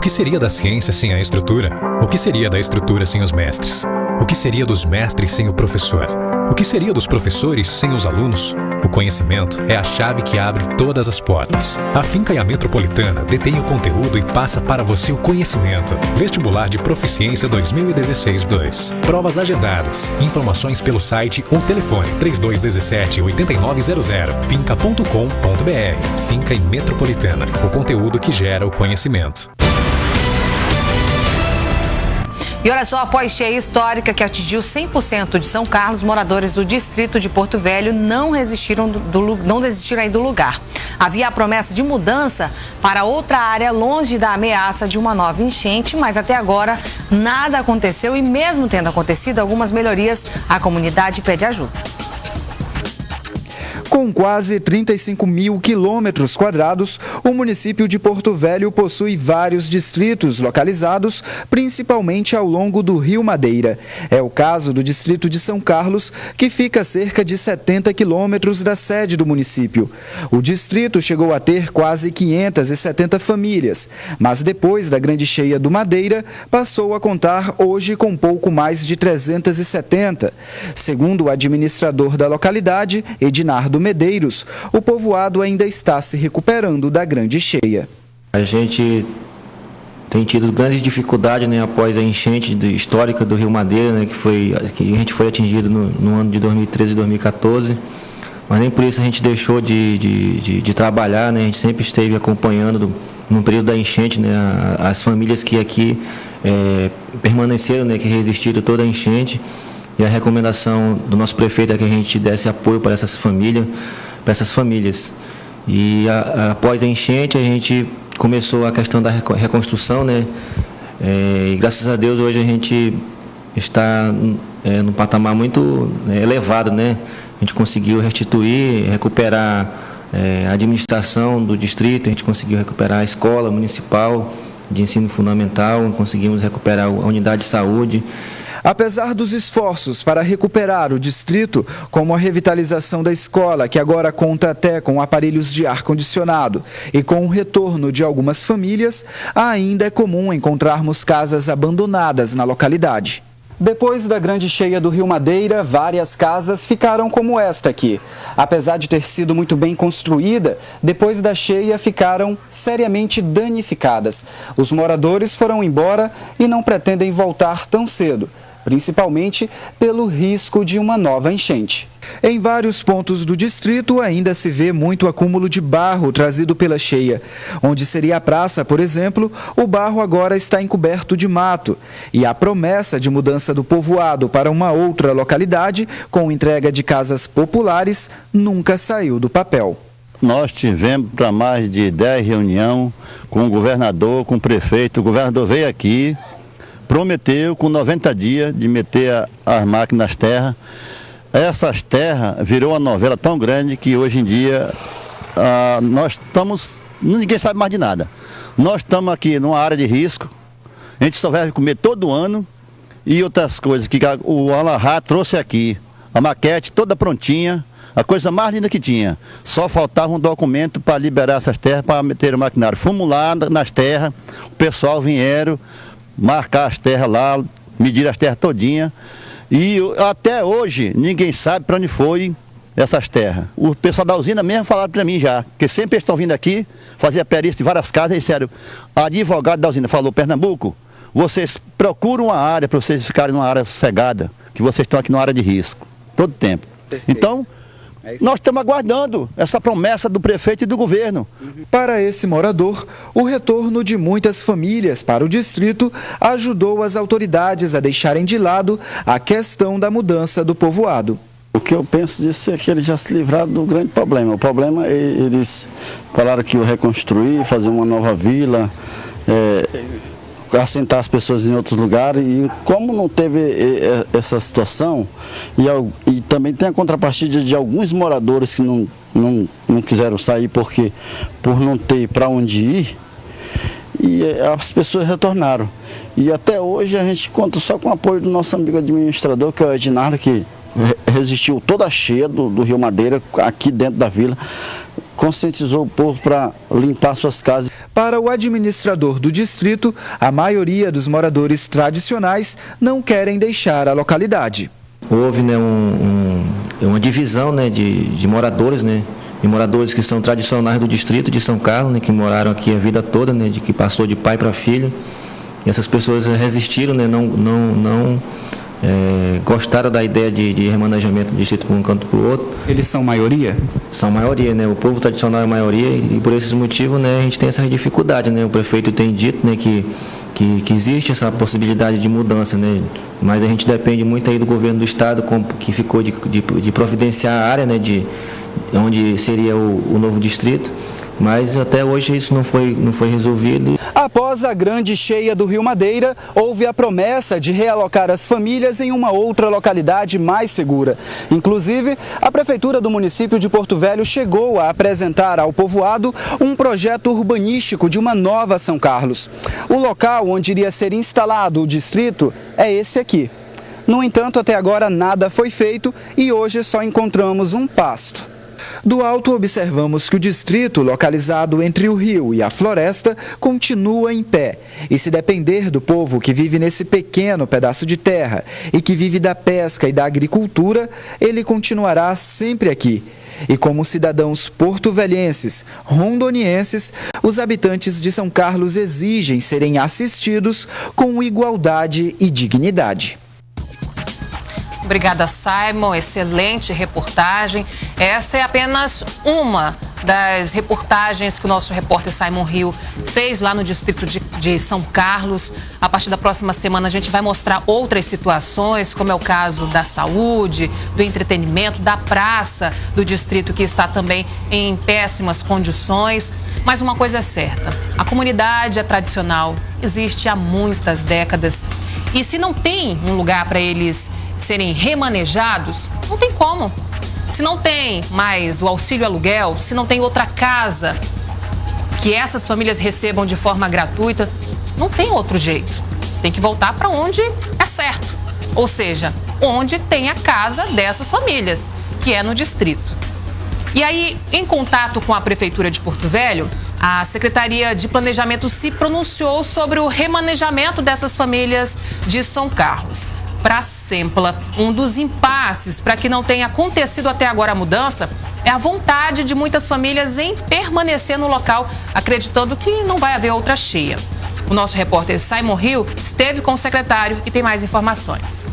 que seria da ciência sem a estrutura? O que seria da estrutura sem os mestres? O que seria dos mestres sem o professor? O que seria dos professores sem os alunos? O conhecimento é a chave que abre todas as portas. A Finca e a Metropolitana detêm o conteúdo e passa para você o conhecimento. Vestibular de Proficiência 2016-2. Provas agendadas. Informações pelo site ou telefone 3217-8900. finca.com.br. Finca e Metropolitana. O conteúdo que gera o conhecimento. E olha só, após cheia histórica que atingiu 100% de São Carlos, moradores do distrito de Porto Velho não desistiram aí do lugar. Havia a promessa de mudança para outra área longe da ameaça de uma nova enchente, mas até agora nada aconteceu e mesmo tendo acontecido algumas melhorias, a comunidade pede ajuda. Com quase 35 mil quilômetros quadrados, o município de Porto Velho possui vários distritos localizados, principalmente ao longo do Rio Madeira. É o caso do distrito de São Carlos, que fica a cerca de 70 quilômetros da sede do município. O distrito chegou a ter quase 570 famílias, mas depois da grande cheia do Madeira, passou a contar hoje com pouco mais de 370. Segundo o administrador da localidade, Edinardo Medeiros, o povoado ainda está se recuperando da grande cheia. A gente tem tido grandes dificuldades, né, após a enchente histórica do Rio Madeira, né, que a gente foi atingido no ano de 2013 e 2014, mas nem por isso a gente deixou de trabalhar, né, a gente sempre esteve acompanhando no período da enchente, né, as famílias que aqui permaneceram, né, que resistiram toda a enchente. E a recomendação do nosso prefeito é que a gente desse apoio para essas famílias. E após a enchente, a gente começou a questão da reconstrução, né? E graças a Deus, hoje a gente está num patamar muito elevado, né? A gente conseguiu restituir, recuperar a administração do distrito, a gente conseguiu recuperar a escola municipal de ensino fundamental, conseguimos recuperar a unidade de saúde. Apesar dos esforços para recuperar o distrito, como a revitalização da escola, que agora conta até com aparelhos de ar-condicionado, e com o retorno de algumas famílias, ainda é comum encontrarmos casas abandonadas na localidade. Depois da grande cheia do Rio Madeira, várias casas ficaram como esta aqui. Apesar de ter sido muito bem construída, depois da cheia ficaram seriamente danificadas. Os moradores foram embora e não pretendem voltar tão cedo, principalmente pelo risco de uma nova enchente. Em vários pontos do distrito ainda se vê muito acúmulo de barro trazido pela cheia. Onde seria a praça, por exemplo, o barro agora está encoberto de mato. E a promessa de mudança do povoado para uma outra localidade, com entrega de casas populares, nunca saiu do papel. Nós tivemos para mais de 10 reuniões com o governador, com o prefeito. O governador veio aqui, prometeu com 90 dias de meter as máquinas nas terras. Essas terras virou uma novela tão grande que hoje em dia ninguém sabe mais de nada. Nós estamos aqui numa área de risco, a gente só vai comer todo ano e outras coisas que o Alan trouxe aqui, a maquete toda prontinha, a coisa mais linda que tinha. Só faltava um documento para liberar essas terras, para meter o maquinário. Fomos lá nas terras, o pessoal vieram marcar as terras lá, medir as terras todinha. E até hoje ninguém sabe para onde foi essas terras. O pessoal da usina mesmo falaram para mim já, que sempre eles estão vindo aqui, fazer a perícia de várias casas, e disseram, a advogado da usina falou, Pernambuco, vocês procuram uma área para vocês ficarem numa área sossegada, que vocês estão aqui numa área de risco, todo tempo. Perfeito. Então, nós estamos aguardando essa promessa do prefeito e do governo. Para esse morador, o retorno de muitas famílias para o distrito ajudou as autoridades a deixarem de lado a questão da mudança do povoado. O que eu penso disso é que eles já se livraram do grande problema. O problema, eles falaram que iam reconstruir, fazer uma nova vila, assentar as pessoas em outros lugares, e como não teve essa situação, e também tem a contrapartida de alguns moradores que não quiseram sair por não ter para onde ir, e as pessoas retornaram. E até hoje a gente conta só com o apoio do nosso amigo administrador, que é o Edinardo, que resistiu toda a cheia do Rio Madeira aqui dentro da vila. conscientizou o povo para limpar suas casas. Para o administrador do distrito, a maioria dos moradores tradicionais não querem deixar a localidade. Houve, né, uma divisão, né, de moradores, né, de moradores que são tradicionais do distrito de São Carlos, né, que moraram aqui a vida toda, né, de que passou de pai para filho. E essas pessoas resistiram, né, não gostaram da ideia de remanejamento do distrito para um canto para o outro. Eles são maioria? São maioria, né? O povo tradicional é maioria e por esses motivos, né, a gente tem essa dificuldade, né? O prefeito tem dito, né, que existe essa possibilidade de mudança, né? Mas a gente depende muito aí do governo do estado, que ficou de providenciar a área, né, de onde seria o novo distrito. Mas até hoje isso não foi resolvido. Após a grande cheia do Rio Madeira, houve a promessa de realocar as famílias em uma outra localidade mais segura. Inclusive, a Prefeitura do município de Porto Velho chegou a apresentar ao povoado um projeto urbanístico de uma nova São Carlos. O local onde iria ser instalado o distrito é esse aqui. No entanto, até agora nada foi feito e hoje só encontramos um pasto. Do alto observamos que o distrito, localizado entre o rio e a floresta, continua em pé. E se depender do povo que vive nesse pequeno pedaço de terra e que vive da pesca e da agricultura, ele continuará sempre aqui. E como cidadãos porto-velhenses, rondonienses, os habitantes de São Carlos exigem serem assistidos com igualdade e dignidade. Obrigada, Simon. Excelente reportagem. Esta é apenas uma das reportagens que o nosso repórter Simon Rio fez lá no distrito de São Carlos. A partir da próxima semana a gente vai mostrar outras situações, como é o caso da saúde, do entretenimento, da praça do distrito, que está também em péssimas condições. Mas uma coisa é certa, a comunidade é tradicional, existe há muitas décadas. E se não tem um lugar para eles serem remanejados, não tem como. Se não tem mais o auxílio aluguel, se não tem outra casa que essas famílias recebam de forma gratuita, não tem outro jeito. Tem que voltar para onde é certo, ou seja, onde tem a casa dessas famílias, que é no distrito. E aí, em contato com a Prefeitura de Porto Velho, a Secretaria de Planejamento se pronunciou sobre o remanejamento dessas famílias de São Carlos. Para a Sempla, um dos impasses para que não tenha acontecido até agora a mudança é a vontade de muitas famílias em permanecer no local, acreditando que não vai haver outra cheia. O nosso repórter Simon Rio esteve com o secretário e tem mais informações.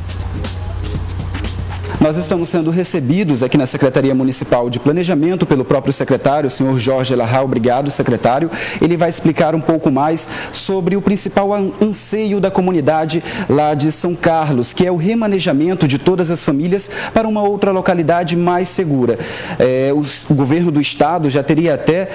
Nós estamos sendo recebidos aqui na Secretaria Municipal de Planejamento pelo próprio secretário, o senhor Jorge Elahá. Obrigado, secretário. Ele vai explicar um pouco mais sobre o principal anseio da comunidade lá de São Carlos, que é o remanejamento de todas as famílias para uma outra localidade mais segura. O governo do estado já teria até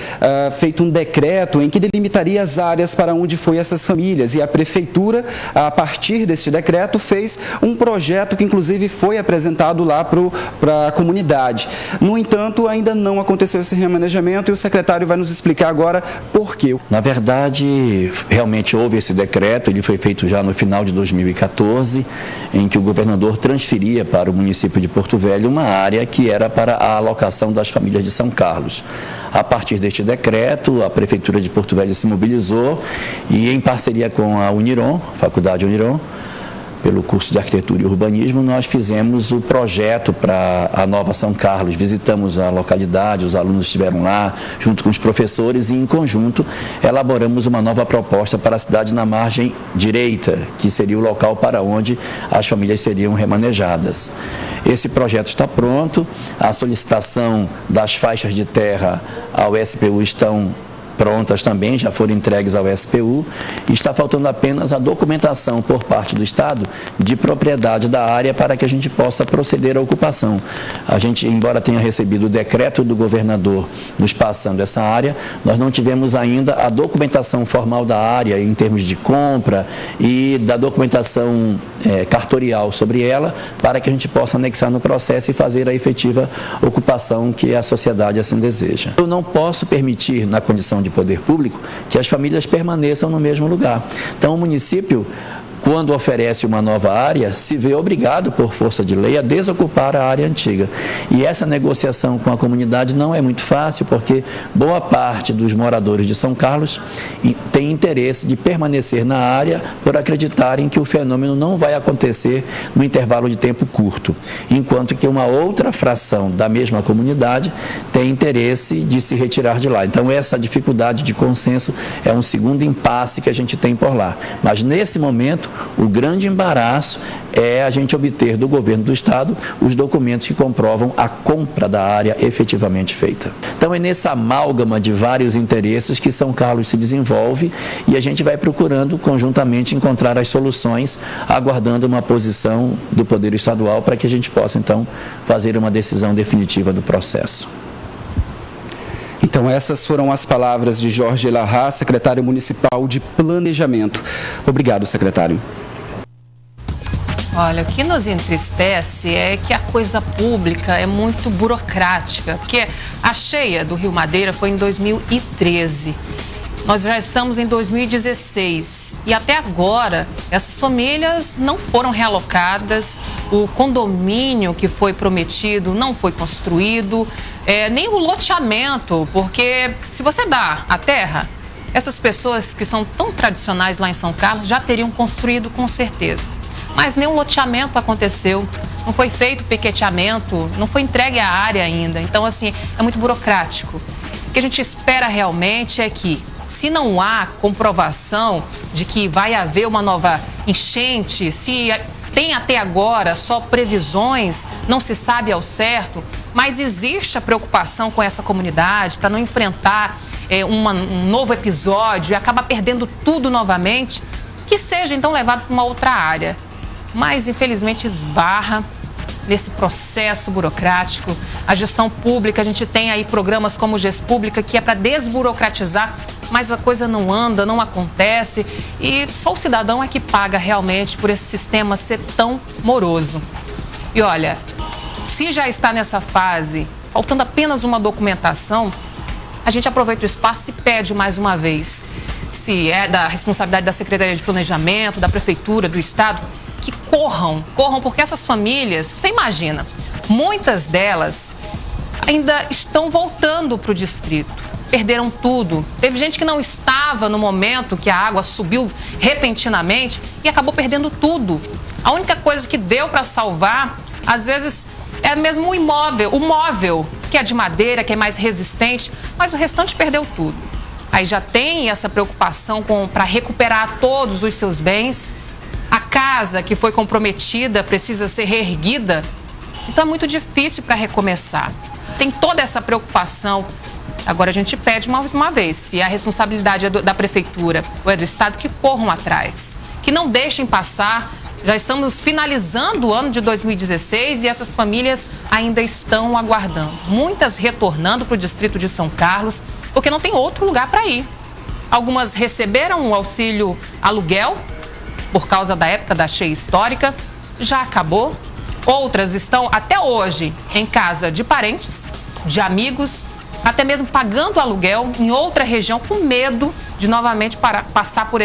feito um decreto em que delimitaria as áreas para onde foi essas famílias, e a prefeitura, a partir deste decreto, fez um projeto que inclusive foi apresentado lá para a comunidade. No entanto, ainda não aconteceu esse remanejamento e o secretário vai nos explicar agora por quê. Na verdade, realmente houve esse decreto, ele foi feito já no final de 2014, em que o governador transferia para o município de Porto Velho uma área que era para a alocação das famílias de São Carlos. A partir deste decreto, a Prefeitura de Porto Velho se mobilizou e, em parceria com a Uniron, Faculdade Uniron, pelo curso de Arquitetura e Urbanismo, nós fizemos o projeto para a nova São Carlos. Visitamos a localidade, os alunos estiveram lá, junto com os professores, e em conjunto elaboramos uma nova proposta para a cidade na margem direita, que seria o local para onde as famílias seriam remanejadas. Esse projeto está pronto, a solicitação das faixas de terra ao SPU estão prontas também, já foram entregues ao SPU, e está faltando apenas a documentação por parte do Estado de propriedade da área para que a gente possa proceder à ocupação. A gente, embora tenha recebido o decreto do governador nos passando essa área, nós não tivemos ainda a documentação formal da área em termos de compra e da documentação cartorial sobre ela, para que a gente possa anexar no processo e fazer a efetiva ocupação que a sociedade assim deseja. Eu não posso permitir, na condição de poder público, que as famílias permaneçam no mesmo lugar. Então, o município, quando oferece uma nova área, se vê obrigado, por força de lei, a desocupar a área antiga. E essa negociação com a comunidade não é muito fácil, porque boa parte dos moradores de São Carlos tem interesse de permanecer na área por acreditarem que o fenômeno não vai acontecer no intervalo de tempo curto, enquanto que uma outra fração da mesma comunidade tem interesse de se retirar de lá. Então, essa dificuldade de consenso é um segundo impasse que a gente tem por lá. Mas, nesse momento, o grande embaraço é a gente obter do governo do estado os documentos que comprovam a compra da área efetivamente feita. Então, é nessa amálgama de vários interesses que São Carlos se desenvolve e a gente vai procurando conjuntamente encontrar as soluções, aguardando uma posição do Poder Estadual para que a gente possa, então, fazer uma decisão definitiva do processo. Então, essas foram as palavras de Jorge Elahá, secretário municipal de Planejamento. Obrigado, secretário. Olha, o que nos entristece é que a coisa pública é muito burocrática, porque a cheia do Rio Madeira foi em 2013. Nós já estamos em 2016 e até agora essas famílias não foram realocadas, o condomínio que foi prometido não foi construído, nem o loteamento, porque se você dá a terra, essas pessoas que são tão tradicionais lá em São Carlos já teriam construído com certeza. Mas nenhum loteamento aconteceu, não foi feito piqueteamento, não foi entregue a área ainda. Então, assim, é muito burocrático. O que a gente espera realmente é que, se não há comprovação de que vai haver uma nova enchente, se tem até agora só previsões, não se sabe ao certo, mas existe a preocupação com essa comunidade para não enfrentar um novo episódio e acabar perdendo tudo novamente, que seja então levado para uma outra área. Mas, infelizmente, esbarra nesse processo burocrático. A gestão pública, a gente tem aí programas como o Gespública, que é para desburocratizar, mas a coisa não anda, não acontece e só o cidadão é que paga realmente por esse sistema ser tão moroso. E olha, se já está nessa fase, faltando apenas uma documentação, a gente aproveita o espaço e pede mais uma vez, se é da responsabilidade da Secretaria de Planejamento, da Prefeitura, do Estado, que corram, porque essas famílias, você imagina, muitas delas ainda estão voltando para o distrito, perderam tudo. Teve gente que não estava no momento que a água subiu repentinamente e acabou perdendo tudo. A única coisa que deu para salvar, às vezes, é mesmo o móvel, que é de madeira, que é mais resistente, mas o restante perdeu tudo. Aí já tem essa preocupação para recuperar todos os seus bens. A casa que foi comprometida precisa ser reerguida, então é muito difícil para recomeçar. Tem toda essa preocupação. Agora a gente pede mais uma vez, se a responsabilidade é da Prefeitura ou é do Estado, que corram atrás, que não deixem passar. Já estamos finalizando o ano de 2016 e essas famílias ainda estão aguardando. Muitas retornando para o distrito de São Carlos, porque não tem outro lugar para ir. Algumas receberam o auxílio aluguel, por causa da época da cheia histórica, já acabou. Outras estão até hoje em casa de parentes, de amigos, até mesmo pagando aluguel em outra região, com medo de novamente passar por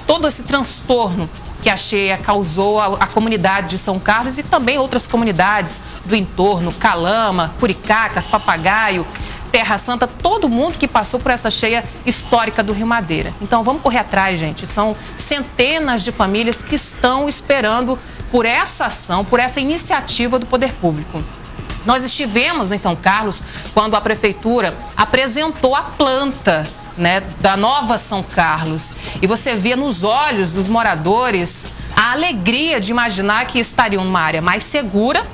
todo esse transtorno que a cheia causou à comunidade de São Carlos e também outras comunidades do entorno, Calama, Curicacas, Papagaio, Terra Santa, todo mundo que passou por essa cheia histórica do Rio Madeira. Então vamos correr atrás, gente. São centenas de famílias que estão esperando por essa ação, por essa iniciativa do poder público. Nós estivemos em São Carlos quando a Prefeitura apresentou a planta, da nova São Carlos. E você via nos olhos dos moradores a alegria de imaginar que estariam numa área mais segura,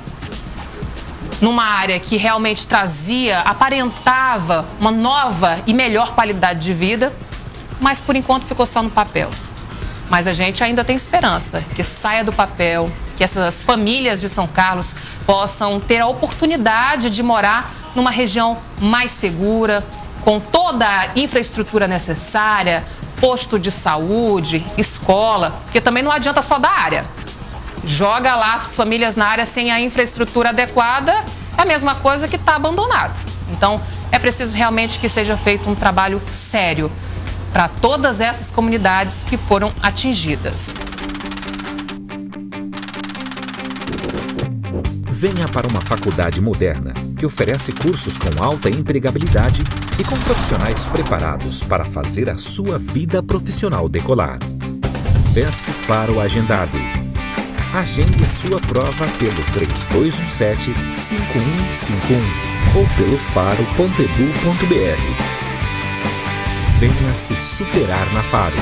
numa área que realmente aparentava uma nova e melhor qualidade de vida, mas por enquanto ficou só no papel. Mas a gente ainda tem esperança que saia do papel, que essas famílias de São Carlos possam ter a oportunidade de morar numa região mais segura, com toda a infraestrutura necessária, posto de saúde, escola, porque também não adianta só da área. Joga lá as famílias na área sem a infraestrutura adequada, é a mesma coisa que está abandonado. Então, é preciso realmente que seja feito um trabalho sério. para todas essas comunidades que foram atingidas. Venha para uma faculdade moderna que oferece cursos com alta empregabilidade e com profissionais preparados para fazer a sua vida profissional decolar. Desce para o agendado. Agende sua prova pelo 3217-5151 ou pelo faro.edu.br. Venha se superar na Faro.